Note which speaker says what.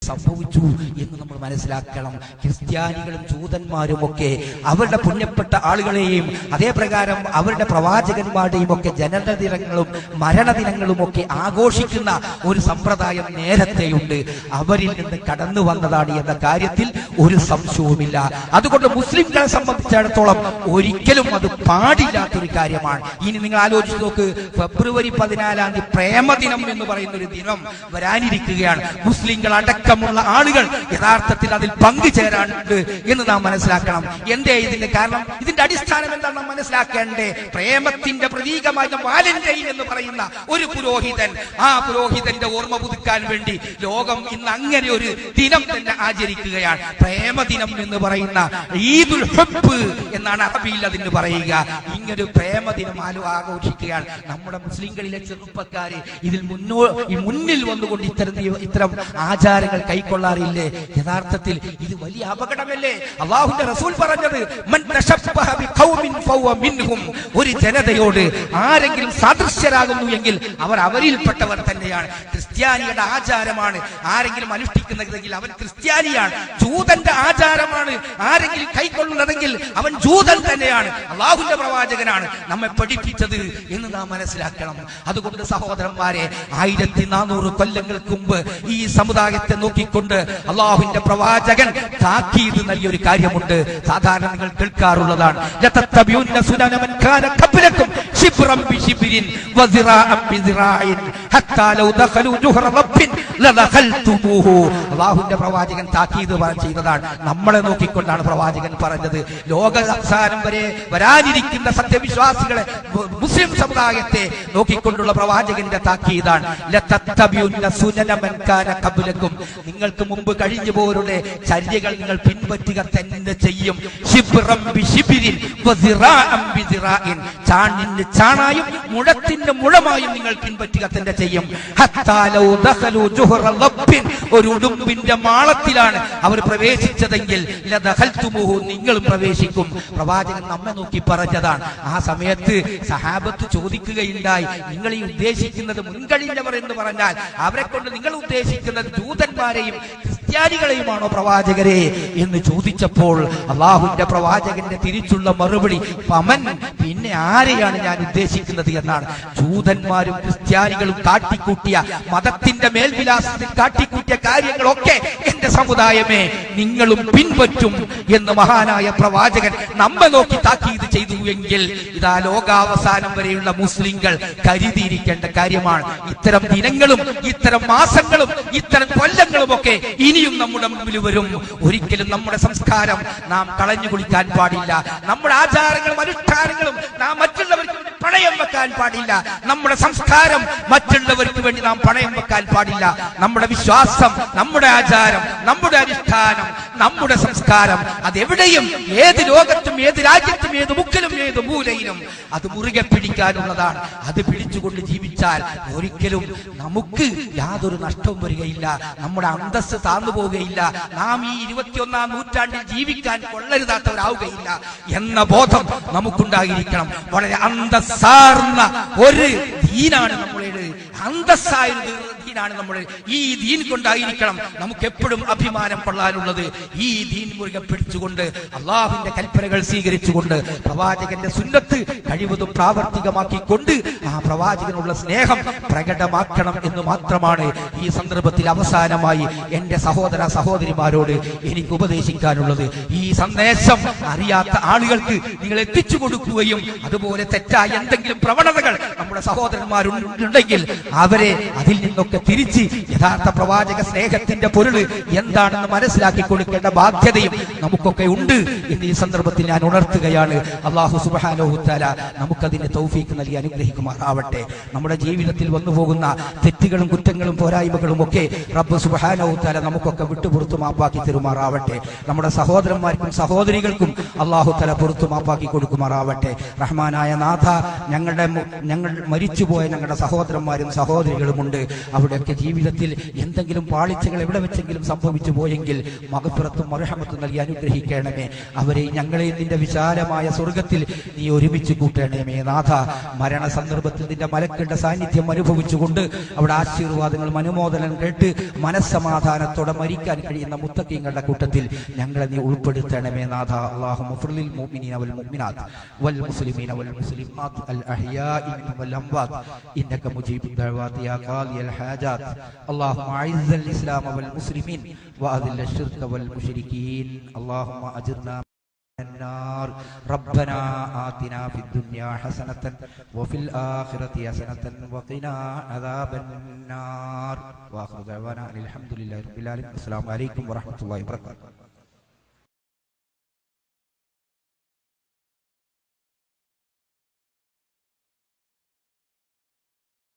Speaker 1: സംഭവിച്ചു എന്ന് നമ്മൾ മനസ്സിലാക്കണം. ക്രിസ്ത്യാനികളും ജൂതന്മാരും ഒക്കെ അവരുടെ പുണ്യപ്പെട്ട ആളുകളെയും അതേപ്രകാരം അവരുടെ പ്രവാചകന്മാരുടെയും ഒക്കെ ജനനദിനങ്ങളും മരണദിനങ്ങളും ഒക്കെ ആഘോഷിക്കുന്ന ഒരു സമ്പ്രദായം നേരത്തെയുണ്ട്. അവരിൽ നിന്ന് കടന്നു വന്നതാണ് എന്ന കാര്യത്തിൽ ഒരു സംശയവുമില്ല. അതുകൊണ്ട് മുസ്ലിംകളെ സംബന്ധിച്ചിടത്തോളം ഒരിക്കലും അത് പാടില്ലാത്തൊരു കാര്യമാണ്. ഇനി നിങ്ങൾ ആലോചിച്ച് നോക്ക്, ഫെബ്രുവരി 14 പ്രേമദിനം എന്ന് പറയുന്ന ഒരു ദിനം വരാനിരിക്കുകയാണ്. മുസ്ലിങ്ങൾ അടക്കമുള്ള ആളുകൾ യഥാർത്ഥത്തിൽ അതിൽ പങ്കുചേരാനുണ്ട് എന്ന് നാം മനസ്സിലാക്കണം. എന്തേ ഇതിന്റെ കാരണം? ഇതിന്റെ അടിസ്ഥാനം എന്താണ് നാം മനസ്സിലാക്കേണ്ടേ? പ്രേമത്തിന്റെ പ്രതീകമായ വാലന്റൈൻ എന്ന് പറയുന്ന ഒരു പുരോഹിതൻ, ആ പുരോഹിതന്റെ ഓർമ്മ പുതുക്കാൻ വേണ്ടി ലോകം ഇന്ന് അങ്ങനെ ഒരു ദിനം തന്നെ ആചരിക്കുകയാണ്. പ്രേമദിനം എന്ന് പറയുന്ന ഈദുൽ ഹബ്ബ് എന്നാണ് അറബിയിൽ അതിന് പറയുക. ഇങ്ങനൊരു പ്രേമദിനം ആഘോഷിക്കുകയാണ്. നമ്മുടെ മുസ്ലിങ്ങളിലെ ചെറുപ്പക്കാര് ഇതിൽ മുന്നിൽ വന്നുകൊണ്ട് ഇത്തരം ആചാരങ്ങൾ കൈക്കൊള്ളാറില്ലേ? യഥാർത്ഥത്തിൽ ഇത് വലിയ അപകടമല്ലേ? അല്ലാഹുവിന്റെ റസൂൽ പറഞ്ഞത്, മൻ തശബ്ബഹ ബിഖൗമിൻ ഫഹുവ മിൻഹും. ഒരു ജനതയോട് ആരെങ്കിലും സാദൃശ്യരാകുന്നു എങ്കിൽ അവർ അവരിൽപ്പെട്ടവർ തന്നെയാണ്. ക്രിസ്ത്യാനിയുടെ ആചാരമാണ് ആരെങ്കിലും അനുഷ്ഠിക്കുന്നതെങ്കിൽ അവൻ ക്രിസ്ത്യാനിയാണ്. ജൂതന്റെ ആചാരമാണ് ആരെങ്കിലും കൈക്കൊള്ളുന്നതെങ്കിൽ അവൻ ജൂതൻ തന്നെയാണ്. അല്ലാഹുവിന്റെ പ്രവാചകനാണ് നമ്മെ പഠിപ്പിച്ചത് എന്ന് നാം മനസ്സിലാക്കണം. അതുകൊണ്ട് സഹോദരന്മാരെ, 1400 കൊല്ലങ്ങൾക്ക് മുമ്പ് ഈ സമുദായത്തെ നോക്കിക്കൊണ്ട് അല്ലാഹുവിന്റെ പ്രവാചകൻ താക്കീത് നൽകിയൊരു കാര്യമുണ്ട്. സാധാരണ നിങ്ങൾ കേൾക്കാറുള്ളതാണ്, ലതത്തബിയുന്ന സുനന മൻ കാന ഖബ്ലകും ശിബ്റൻ ബിശിബ്രിൻ വസിറാഅൻ ബിസിറാഇൻ ഹത്താ ലൗ ദഖലു ജുഹറ റബ്ബിൻ ലദഖൽതുമൂഹു. അല്ലാഹുവിന്റെ പ്രവാചകൻ താക്കീത് ചെയ്തതാണ്. നമ്മളെ നോക്കിക്കൊണ്ടാണ് പ്രവാചകൻ പറഞ്ഞത്. ലോക അവസാനം വരെ വരാനിരിക്കുന്ന സത്യവിശ്വാസികളെ, മുസ്ലിം സമുദായത്തെ നോക്കിക്കൊണ്ടുള്ള പ്രവാചകന്റെ താക്കീതാണ്. ലതത്തബിയുന്ന സുനന മൻ കാന ഖബ്ലകും. നിങ്ങൾക്ക് മുമ്പ് കഴിഞ്ഞു പോയവരുടെ ചര്യകൾ നിങ്ങൾ പിൻപറ്റുക തന്നെ ചെയ്യും. ശിബ്റൻ ബിശിബ്രിൻ വസിറാഅൻ ബിസിറാഇൻ. ചാണിന് ചാണായും മുഴത്തിന് മുഴമായും നിങ്ങൾ പിൻപറ്റുക തന്നെ ചെയ്യും. ഹത്താ ലൗ ദഖലു ജുഹറ റബ്ബിൻ. ഒരു ഉടുമ്പിന്റെ മാളത്തിലാണ് അവർ പ്രവേശിച്ചതെങ്കിൽ ലദഖൽതുമൂഹു, നിങ്ങളും പ്രവേശിക്കും. പ്രവാചകൻ നമ്മെ നോക്കി പറഞ്ഞതാണ്. ആ സമയത്ത് സഹാബത്ത് ചോദിക്കുകയുണ്ടായി, നിങ്ങൾ ഈ ഉദ്ദേശിക്കുന്നത് മുൻകഴിഞ്ഞവർ എന്ന് പറഞ്ഞാൽ അവരെ കൊണ്ട് നിങ്ങൾ ഉദ്ദേശിക്കുന്നത് ജൂതന്മാരെയും ക്രിസ്ത്യാനികളെയുമാണോ പ്രവാചകരെ എന്ന് ചോദിച്ചപ്പോൾ അല്ലാഹുവിന്റെ പ്രവാചകന്റെ തിരിച്ചുള്ള മറുപടി, പമൻ, പിന്നെ ആരെയാണ് ഞാൻ ഉദ്ദേശിക്കുന്നത് എന്നാണ്. ജൂതന്മാരും ക്രിസ്ത്യാനികളും കാട്ടിക്കൂട്ടിയ മതത്തിന്റെ മേൽവിലാസത്തിൽ കാട്ടിക്കൂട്ടിയ കാര്യങ്ങളൊക്കെ എന്റെ സമുദായമേ നിങ്ങളും പിൻപറ്റും എന്ന് മഹാനായ പ്രവാചകൻ നമ്മെ നോക്കി താക്കീത് ചെയ്തു എങ്കിൽ ഇതാ ലോകാവസാനം വരെയുള്ള മുസ്ലിങ്ങൾ കരുതിയിരിക്കേണ്ട കാര്യമാണ്. ഇത്തരം ദിനങ്ങളും ഇത്തരം മാസങ്ങളും ഇത്തരം കൊല്ലങ്ങളും ഒക്കെ ഇനിയും നമ്മുടെ മുമ്പിൽ വരും. ഒരിക്കലും നമ്മുടെ സംസ്കാരം നാം കളഞ്ഞു കുളിക്കാൻ പാടില്ല. നമ്മുടെ ആചാരങ്ങളും അനുഷ്ഠാനങ്ങളും നാം മറ്റുള്ളവർക്ക് വേണ്ടി പണയം വെക്കാൻ പാടില്ല. നമ്മുടെ സംസ്കാരം മറ്റുള്ളവർക്ക് വേണ്ടി നാം പണയം വെക്കാൻ പാടില്ല. നമ്മുടെ വിശ്വാസം, നമ്മുടെ ആചാരം, നമ്മുടെ അനുഷ്ഠാനം, നമ്മുടെ സംസ്കാരം അതെവിടെയും ഏത് ലോകത്തും ഏത് രാജ്യത്തും ഏത് മുക്കിലും ഏത് മൂലയിലും അത് മുറുകെ പിടിക്കാനുള്ളതാണ്. അത് പിടിച്ചുകൊണ്ട് ജീവിച്ചാൽ ഒരിക്കലും നമുക്ക് യാതൊരു നഷ്ടവും വരികയില്ല. നമ്മുടെ അന്തസ്സ് താഴ്ന്നു പോവുകയില്ല. നാം ഈ 21ാം നൂറ്റാണ്ടിൽ ജീവിക്കാൻ കൊള്ളരുതാത്തവരാവുകയില്ല എന്ന ബോധം നമുക്കുണ്ടായിരിക്കണം. വളരെ അന്തസ്സാർന്ന ഒരു ദീനാണ് നമ്മുടേത്. അന്തസ്സായ ദീനാണ് നമ്മൾ. ഈ ദീൻ കൊണ്ടായിരിക്കണം നമുക്ക് എപ്പോഴും അഭിമാനം കൊള്ളാനുള്ളത്. ഈ ദീൻ മുറുകെ പിടിച്ചുകൊണ്ട് അള്ളാഹുവിന്റെ കൽപ്പനകൾ സ്വീകരിച്ചുകൊണ്ട് പ്രവാചകന്റെ സുന്നത്ത് കഴിവതും പ്രാവർത്തികമാക്കിക്കൊണ്ട് ആ പ്രവാചകനുള്ള സ്നേഹം പ്രകടമാക്കണം എന്ന് മാത്രമാണ് ഈ സന്ദർഭത്തിൽ അവസാനമായി എന്റെ സഹോദര സഹോദരിമാരോട് എനിക്ക് ഉപദേശിക്കാനുള്ളത്. ഈ സന്ദേശം അറിയാത്ത ആളുകൾക്ക് നിങ്ങൾ എത്തിച്ചു കൊടുക്കുകയും അതുപോലെ തെറ്റായ എന്തെങ്കിലും പ്രവണതകൾ നമ്മുടെ സഹോദരന്മാരുണ്ടെങ്കിൽ അവരെ അതിൽ നിന്നൊക്കെ തിരിച്ച് യഥാർത്ഥ പ്രവാചക സ്നേഹത്തിന്റെ പൊരുൾ എന്താണെന്ന് മനസ്സിലാക്കി കൊടുക്കേണ്ട ബാധ്യതയും നമുക്കൊക്കെ ഉണ്ട് എന്ന് ഈ സന്ദർഭത്തിൽ ഞാൻ ഉണർത്തുകയാണ്. അല്ലാഹു സുബ്ഹാനഹു വതആല നമുക്കതിന്റെ തൗഫീഖ് നൽകി അനുഗ്രഹിക്കുമാറാവട്ടെ. നമ്മുടെ ജീവിതത്തിൽ വന്നു പോകുന്ന തെറ്റുകളും കുറ്റങ്ങളും പോരായ്മകളും ഒക്കെ റബ്ബ് സുബ്ഹാനഹു വതആല നമുക്കൊക്കെ വിട്ടുപുറത്തു മാപ്പാക്കി തരുമാറാവട്ടെ. നമ്മുടെ സഹോദരന്മാർക്കും സഹോദരികൾക്കും അല്ലാഹു തആല പുറത്തു മാപ്പാക്കി കൊടുക്കുമാറാവട്ടെ. റഹ്മാനായ നാഥ, ഞങ്ങൾ മരിച്ചുപോയ ഞങ്ങളുടെ സഹോദരന്മാരും സഹോദരികളുമുണ്ട്. അവിടെ അവരുടെയൊക്കെ ജീവിതത്തിൽ എന്തെങ്കിലും പാളിച്ചകൾ എവിടെ വെച്ചെങ്കിലും സംഭവിച്ചു പോയെങ്കിൽ മഗ്ഫിറത്തും മർഹമത്തും നൽകി അനുഗ്രഹിക്കണമേ. അവരെ ഞങ്ങളെ നിന്റെ വിശാലമായ സ്വർഗത്തിൽ നീ ഒരുമിച്ച് കൂട്ടണമേ നാഥ. മരണ സന്ദർഭത്തിൽ നിന്റെ മലക്കളുടെ സാന്നിധ്യം അനുഭവിച്ചുകൊണ്ട് അവിടെ ആശീർവാദങ്ങളും അനുമോദനം കേട്ട് മനസ്സമാധാനത്തോടെ മരിക്കാൻ കഴിയുന്ന മുത്തഖീങ്ങളുടെ കൂട്ടത്തിൽ ഞങ്ങളെ നീ ഉൾപ്പെടുത്തണമേ നാഥ. അല്ലാഹുമ്മ ഫിർലിൽ മുഅ്മിനീന വൽ മുഅ്മിനാത്ത് വൽ മുസ്ലിമീന വൽ മുസ്ലിമാത്ത് അൽ അഹ്യാഇ വൽ അംവാത് ഇന്നക മുജീബുദ് ദഅവാതി യാ ഖാദിയൽ ഹാജാത്ത്. അല്ലാഹുമ്മ അഇസ്സൽ ഇസ്ലാമ വൽ മുസ്ലിമീൻ വഅദിൽ അശ്ശിർക വൽ മുശ്രികീൻ. അല്ലാഹുമ്മ അജിർനാ النار ربنا آتنا في الدنيا حسنة وفي الآخرة حسنة وقنا عذاب النار. وآخر دعوانا الحمد لله رب العالمين. السلام عليكم ورحمة الله وبركاته.